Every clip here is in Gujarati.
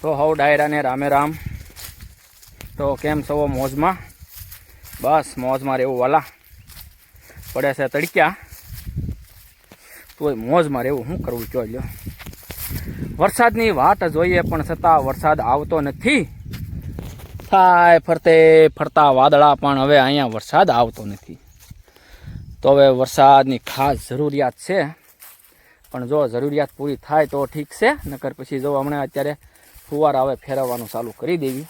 તો હવ ડાયરા ને રામે રામ. તો કેમ છો મોજમાં? બસ મોજમાં રહેવું વાલા. પડે છે તડક્યા તોય મોજમાં રહેવું, શું કરવું જો લ્યો. વરસાદની વાટ જોઈએ પણ છતાં વરસાદ આવતો નથી. થાય ફરતે ફરતા વાદળા પણ હવે અહીંયા વરસાદ આવતો નથી. તો હવે વરસાદની ખાસ જરૂરિયાત છે, પણ જો જરૂરિયાત પૂરી થાય તો ઠીક છે, નકર પછી જો હમણાં અત્યારે ફુવારા હવે ફેરવવાનું ચાલુ કરી દેવી,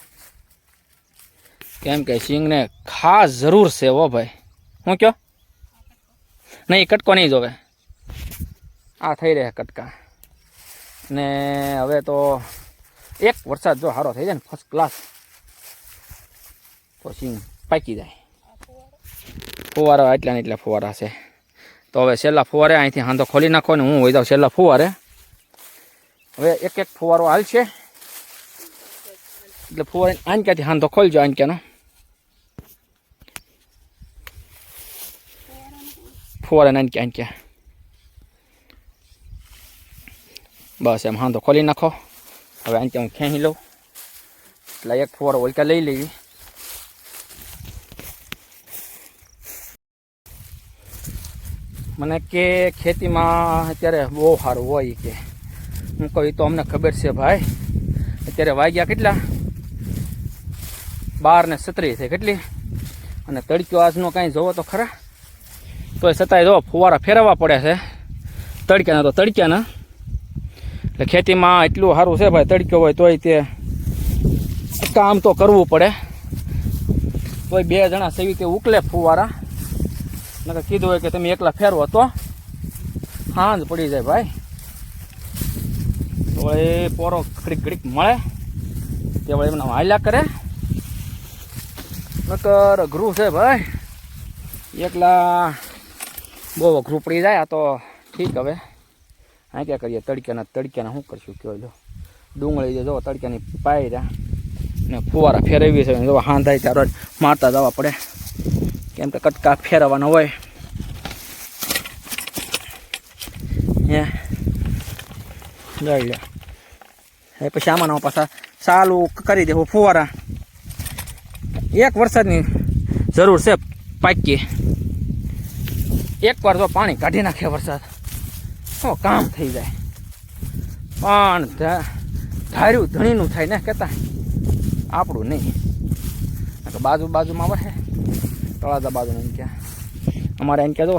કેમ કે સિંગને ખાસ જરૂર છે હો ભાઈ. શું કયો? નહીં કટકો નહીં જોવે, આ થઈ રહે કટકા. ને હવે તો એક વરસાદ જો સારો થઈ જાય ને ફર્સ્ટ ક્લાસ, તો સિંગ પાકી જાય. ફુવારા એટલા ને એટલા ફુવારા છે. તો હવે છેલ્લા ફુવારે અહીંથી હાંધો ખોલી નાખો ને હું હોઈ જાઉં છેલ્લા ફુવારે. હવે એક એક ફુવારો હાલશે એટલે ફુવારે આંક્યાથી હાંધો ખોલજો. આંક્યાનો ફુવારે આંક્યા બસ એમ હાંધો ખોલી નાખો. હવે આંક્યા હું ખેંચી લઉં એટલે એક ફુવારો ઓલકા લઈ લેવી. મને કે ખેતીમાં અત્યારે બહુ સારું હોય કે હું કહું તો અમને ખબર છે ભાઈ. અત્યારે વાગ્યા કેટલા? 12:37 છે કેટલી, અને તડક્યો આજનો કાંઈ જોવો તો ખરા. તોય છતાંય જો ફુવારા ફેરવવા પડે છે તડક્યાના, તો તડક્યાના. એટલે ખેતીમાં એટલું સારું છે ભાઈ, તડક્યો હોય તોય તે કામ તો કરવું પડે. તોય 2 જણા સેવી તે ઉકલે ફુવારા, નકર કીધું હોય કે તમે એકલા ફેરવો તો હાંજ પડી જાય ભાઈ. તો એ પોરો ઘડીક ઘડીક મળે તે વળી એમના હાલ્યા કરે, નકર અઘરું છે ભાઈ. એકલા બહુ અઘરું પડી જાય. આ તો ઠીક. હવે હા ક્યાં કરીએ, તડક્યાના શું કરશું કયો લો. ડુંગળી જો તડક્યાની પાઈ રહ્યા ને ફુવારા ફેરવી છે. જો હાંધાય ત્યારે મારતા જવા પડે, કેમ કે કટકા ફેરવવાના હોય. જોઈ લે એ પછી આમાં પાછા ચાલુ કરી દેવું ફુવારા. એક વરસાદની જરૂર છે પાકી. એકવાર જો પાણી કાઢી નાખે વરસાદ તો કામ થઈ જાય. પણ ધાર્યું ધણીનું થાય ને કહેતા, આપણું નહીં. બાજુમાં વહે તળાજા બાજુ એમ ક્યાં અમારે એમ ક્યાં જો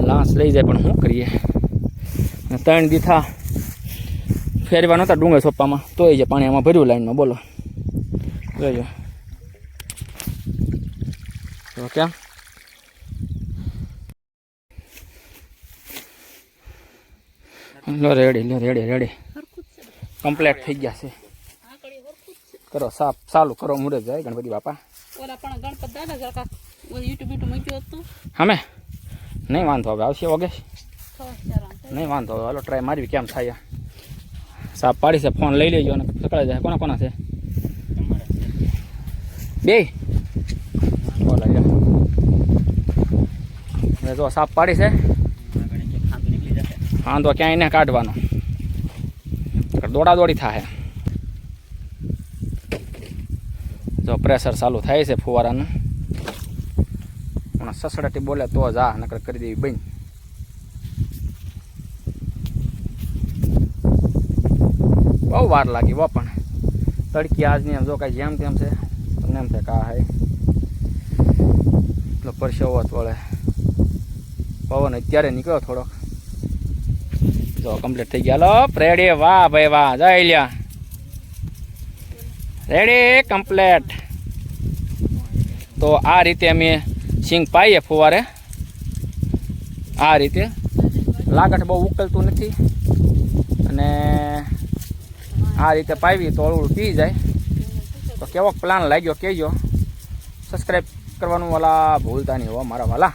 લાંસ લઈ જાય, પણ શું કરીએ. 3 દીથા ફેરવા નહોતા ડુંગર સોપામાં, તોય જે પાણી આમાં ભર્યું લાઈનમાં. બોલો જોઈજો તો કેમ. રેડી કમ્પ્લીટ થઈ ગયા છે. કરો સાફ ચાલુ કરો. મુરત જાય ગણપતિ બાપા. અમે નહીં વાંધો હવે આવશે ઓગે નહીં વાંધો હવે. હાલો ટ્રાય મારવી કેમ થાય. સાપ પાડી છે, ફોન લઈ લેજો અને સકાળે જાય. કોના છે? 2 બોલો જો સાપ પાડી છે. વાંધો ક્યાંય ને કાઢવાનો, દોડા દોડી થાય. જો પ્રેશર ચાલુ થાય છે ફુવારાનું. પણ સસડાટી બોલે તો જ આ, નકર કરી દેવી બંધ. બહુ વાર લાગી હો, પણ તડકી આજની એમ જો કાંઈ જેમ તેમ છે. તમને એમ થાય કા હાય એટલો પરસેવો વળે. પવન અત્યારે નીકળ્યો થોડોક. જો કમ્પ્લીટ થઈ ગયા. લો રેડી. વાહ ભાઈ વાહ, જઈ લ્યા. Ready complete. તો આ રીતે અમે સિંગ પાઈએ ફુવારે. આ રીતે લાગઠ બહુ ઉકલતું નથી, અને આ રીતે પાવી તો અળવું પી જાય. તો કેવો પ્લાન લાગ્યો કહેજો. સબસ્ક્રાઈબ કરવાનું વાલા ભૂલતા નહીં હો મારા વાલા.